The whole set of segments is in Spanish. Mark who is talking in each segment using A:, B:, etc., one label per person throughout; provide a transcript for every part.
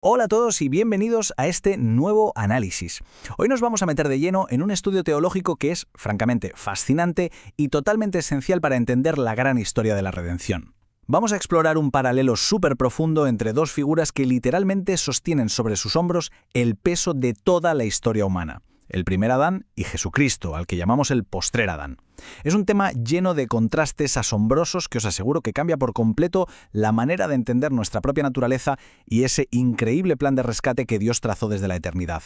A: Hola a todos y bienvenidos a este nuevo análisis. Hoy nos vamos a meter de lleno en un estudio teológico que es, francamente, fascinante y totalmente esencial para entender la gran historia de la redención. Vamos a explorar un paralelo súper profundo entre dos figuras que literalmente sostienen sobre sus hombros el peso de toda la historia humana. El primer Adán y Jesucristo, al que llamamos el postrer Adán. Es un tema lleno de contrastes asombrosos que os aseguro que cambia por completo la manera de entender nuestra propia naturaleza y ese increíble plan de rescate que Dios trazó desde la eternidad.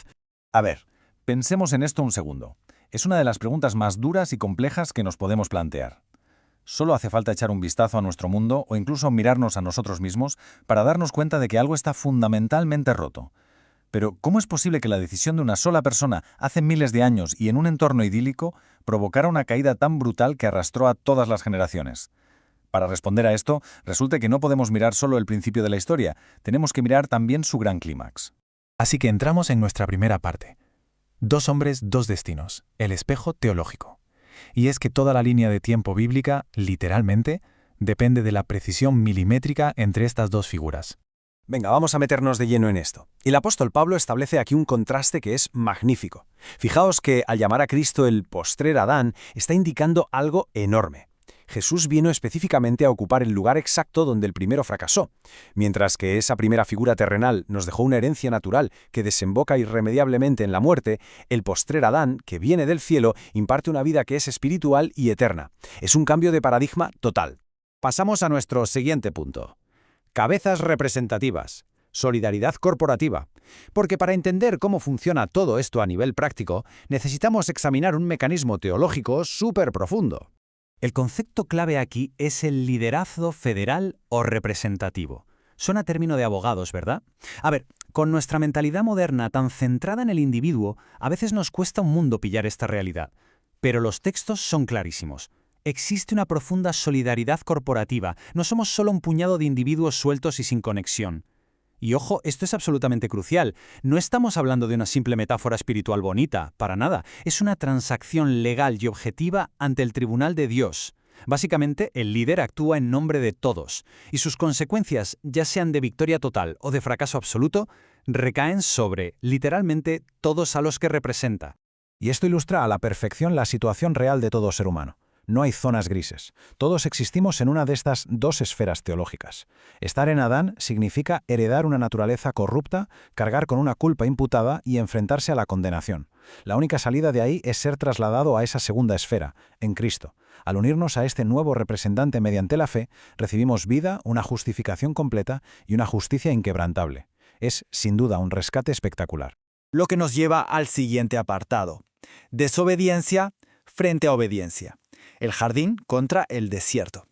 B: A ver, pensemos en esto un segundo. Es una de las preguntas más duras y complejas que nos podemos plantear. Solo hace falta echar un vistazo a nuestro mundo o incluso mirarnos a nosotros mismos para darnos cuenta de que algo está fundamentalmente roto. Pero, ¿cómo es posible que la decisión de una sola persona hace miles de años y en un entorno idílico provocara una caída tan brutal que arrastró a todas las generaciones? Para responder a esto, resulta que no podemos mirar solo el principio de la historia, tenemos que mirar también su gran clímax.
C: Así que entramos en nuestra primera parte. Dos hombres, dos destinos, el espejo teológico. Y es que toda la línea de tiempo bíblica, literalmente, depende de la precisión milimétrica entre estas dos figuras.
D: Venga, vamos a meternos de lleno en esto. El apóstol Pablo establece aquí un contraste que es magnífico. Fijaos que al llamar a Cristo el postrer Adán, está indicando algo enorme. Jesús vino específicamente a ocupar el lugar exacto donde el primero fracasó. Mientras que esa primera figura terrenal nos dejó una herencia natural que desemboca irremediablemente en la muerte, el postrer Adán, que viene del cielo, imparte una vida que es espiritual y eterna. Es un cambio de paradigma total.
E: Pasamos a nuestro siguiente punto. Cabezas representativas, solidaridad corporativa. Porque para entender cómo funciona todo esto a nivel práctico, necesitamos examinar un mecanismo teológico súper profundo. El concepto clave aquí es el liderazgo federal o representativo. Suena término de abogados, ¿verdad? A ver, con nuestra mentalidad moderna tan centrada en el individuo, a veces nos cuesta un mundo pillar esta realidad. Pero los textos son clarísimos. Existe una profunda solidaridad corporativa, no somos solo un puñado de individuos sueltos y sin conexión. Y ojo, esto es absolutamente crucial, no estamos hablando de una simple metáfora espiritual bonita, para nada, es una transacción legal y objetiva ante el tribunal de Dios. Básicamente, el líder actúa en nombre de todos, y sus consecuencias, ya sean de victoria total o de fracaso absoluto, recaen sobre, literalmente, todos a los que representa.
C: Y esto ilustra a la perfección la situación real de todo ser humano. No hay zonas grises. Todos existimos en una de estas dos esferas teológicas. Estar en Adán significa heredar una naturaleza corrupta, cargar con una culpa imputada y enfrentarse a la condenación. La única salida de ahí es ser trasladado a esa segunda esfera, en Cristo. Al unirnos a este nuevo representante mediante la fe, recibimos vida, una justificación completa y una justicia inquebrantable. Es, sin duda, un rescate espectacular.
F: Lo que nos lleva al siguiente apartado. Desobediencia frente a obediencia. El jardín contra el desierto.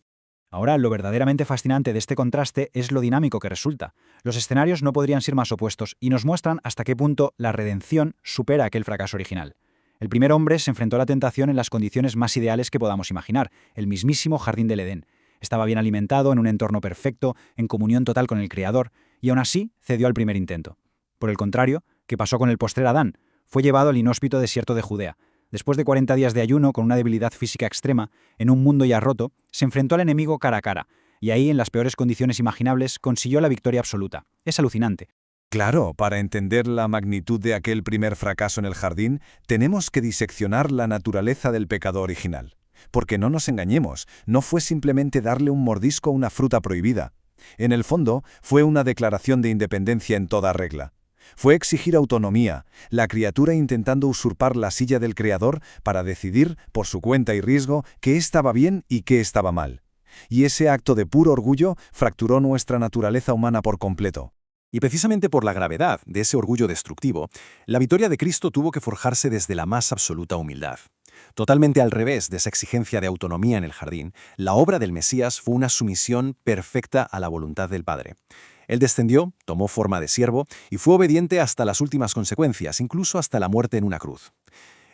G: Ahora, lo verdaderamente fascinante de este contraste es lo dinámico que resulta. Los escenarios no podrían ser más opuestos y nos muestran hasta qué punto la redención supera aquel fracaso original. El primer hombre se enfrentó a la tentación en las condiciones más ideales que podamos imaginar, el mismísimo jardín del Edén. Estaba bien alimentado, en un entorno perfecto, en comunión total con el Creador, y aún así cedió al primer intento. Por el contrario, ¿qué pasó con el postrer Adán? Fue llevado al inhóspito desierto de Judea. Después de 40 días de ayuno, con una debilidad física extrema, en un mundo ya roto, se enfrentó al enemigo cara a cara, y ahí, en las peores condiciones imaginables, consiguió la victoria absoluta. Es alucinante.
B: Claro, para entender la magnitud de aquel primer fracaso en el jardín, tenemos que diseccionar la naturaleza del pecado original. Porque no nos engañemos, no fue simplemente darle un mordisco a una fruta prohibida. En el fondo, fue una declaración de independencia en toda regla. Fue exigir autonomía, la criatura intentando usurpar la silla del Creador para decidir, por su cuenta y riesgo, qué estaba bien y qué estaba mal. Y ese acto de puro orgullo fracturó nuestra naturaleza humana por completo.
D: Y precisamente por la gravedad de ese orgullo destructivo, la victoria de Cristo tuvo que forjarse desde la más absoluta humildad. Totalmente al revés de esa exigencia de autonomía en el jardín, la obra del Mesías fue una sumisión perfecta a la voluntad del Padre. Él descendió, tomó forma de siervo y fue obediente hasta las últimas consecuencias, incluso hasta la muerte en una cruz.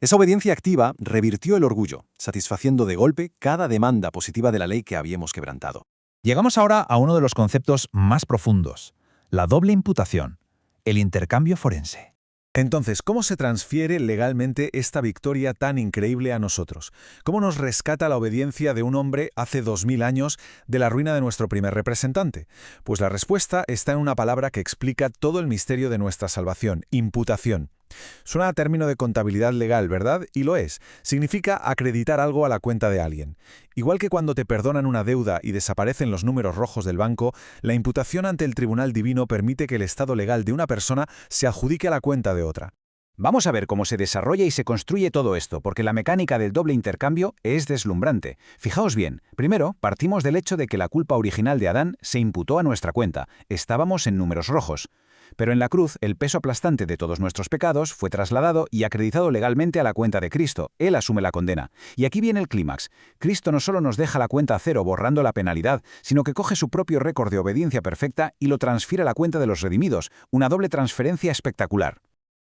D: Esa obediencia activa revirtió el orgullo, satisfaciendo de golpe cada demanda positiva de la ley que habíamos quebrantado.
C: Llegamos ahora a uno de los conceptos más profundos, la doble imputación, el intercambio forense.
B: Entonces, ¿cómo se transfiere legalmente esta victoria tan increíble a nosotros? ¿Cómo nos rescata la obediencia de un hombre hace 2000 años de la ruina de nuestro primer representante? Pues la respuesta está en una palabra que explica todo el misterio de nuestra salvación: imputación. Suena a término de contabilidad legal, ¿verdad? Y lo es. Significa acreditar algo a la cuenta de alguien. Igual que cuando te perdonan una deuda y desaparecen los números rojos del banco, la imputación ante el tribunal divino permite que el estado legal de una persona se adjudique a la cuenta de otra.
C: Vamos a ver cómo se desarrolla y se construye todo esto, porque la mecánica del doble intercambio es deslumbrante. Fijaos bien, primero partimos del hecho de que la culpa original de Adán se imputó a nuestra cuenta. Estábamos en números rojos. Pero en la cruz, el peso aplastante de todos nuestros pecados fue trasladado y acreditado legalmente a la cuenta de Cristo. Él asume la condena. Y aquí viene el clímax. Cristo no solo nos deja la cuenta a cero borrando la penalidad, sino que coge su propio récord de obediencia perfecta y lo transfiere a la cuenta de los redimidos. Una doble transferencia espectacular.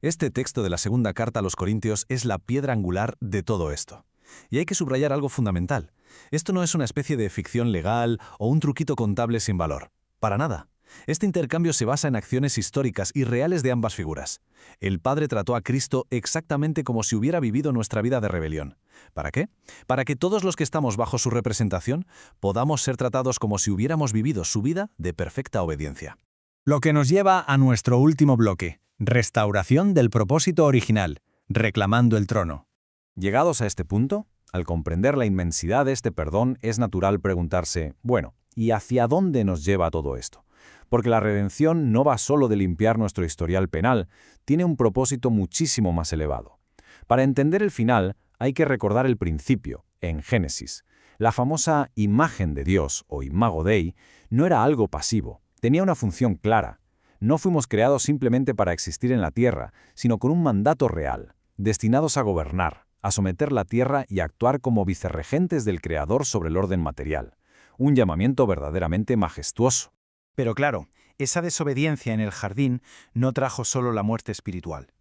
D: Este texto de la segunda carta a los Corintios es la piedra angular de todo esto. Y hay que subrayar algo fundamental. Esto no es una especie de ficción legal o un truquito contable sin valor. Para nada. Este intercambio se basa en acciones históricas y reales de ambas figuras. El Padre trató a Cristo exactamente como si hubiera vivido nuestra vida de rebelión. ¿Para qué? Para que todos los que estamos bajo su representación podamos ser tratados como si hubiéramos vivido su vida de perfecta obediencia.
E: Lo que nos lleva a nuestro último bloque: restauración del propósito original, reclamando el trono.
C: Llegados a este punto, al comprender la inmensidad de este perdón, es natural preguntarse, bueno, ¿y hacia dónde nos lleva todo esto? Porque la redención no va solo de limpiar nuestro historial penal, tiene un propósito muchísimo más elevado. Para entender el final, hay que recordar el principio, en Génesis. La famosa imagen de Dios, o imago Dei, no era algo pasivo, tenía una función clara. No fuimos creados simplemente para existir en la tierra, sino con un mandato real, destinados a gobernar, a someter la tierra y a actuar como vicerregentes del Creador sobre el orden material. Un llamamiento verdaderamente majestuoso.
G: Pero claro, esa desobediencia en el jardín no trajo solo la muerte espiritual.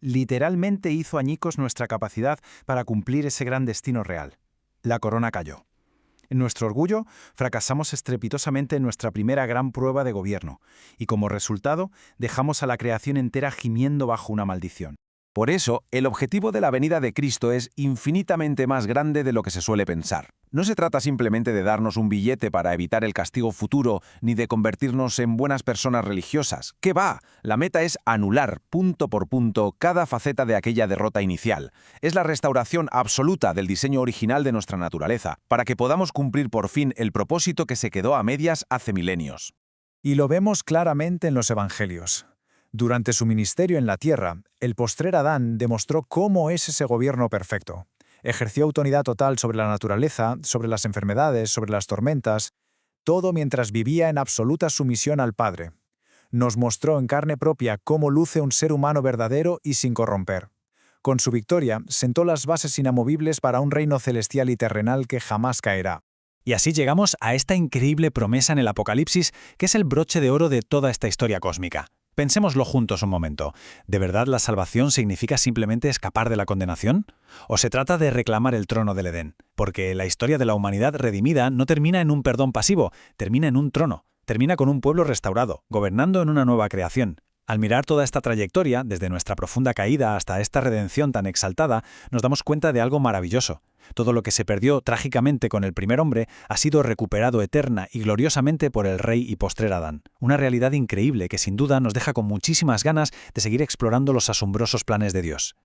G: Literalmente hizo añicos nuestra capacidad para cumplir ese gran destino real. La corona cayó. En nuestro orgullo, fracasamos estrepitosamente en nuestra primera gran prueba de gobierno, y como resultado, dejamos a la creación entera gimiendo bajo una maldición.
D: Por eso, el objetivo de la venida de Cristo es infinitamente más grande de lo que se suele pensar. No se trata simplemente de darnos un billete para evitar el castigo futuro, ni de convertirnos en buenas personas religiosas. ¿Qué va? La meta es anular, punto por punto, cada faceta de aquella derrota inicial. Es la restauración absoluta del diseño original de nuestra naturaleza, para que podamos cumplir por fin el propósito que se quedó a medias hace milenios.
F: Y lo vemos claramente en los Evangelios. Durante su ministerio en la tierra, el postrer Adán demostró cómo es ese gobierno perfecto. Ejerció autoridad total sobre la naturaleza, sobre las enfermedades, sobre las tormentas, todo mientras vivía en absoluta sumisión al Padre. Nos mostró en carne propia cómo luce un ser humano verdadero y sin corromper. Con su victoria, sentó las bases inamovibles para un reino celestial y terrenal que jamás caerá.
A: Y así llegamos a esta increíble promesa en el Apocalipsis, que es el broche de oro de toda esta historia cósmica. Pensémoslo juntos un momento. ¿De verdad la salvación significa simplemente escapar de la condenación? ¿O se trata de reclamar el trono del Edén? Porque la historia de la humanidad redimida no termina en un perdón pasivo, termina en un trono, termina con un pueblo restaurado, gobernando en una nueva creación. Al mirar toda esta trayectoria, desde nuestra profunda caída hasta esta redención tan exaltada, nos damos cuenta de algo maravilloso. Todo lo que se perdió trágicamente con el primer hombre ha sido recuperado eterna y gloriosamente por el rey y postrer Adán. Una realidad increíble que sin duda nos deja con muchísimas ganas de seguir explorando los asombrosos planes de Dios.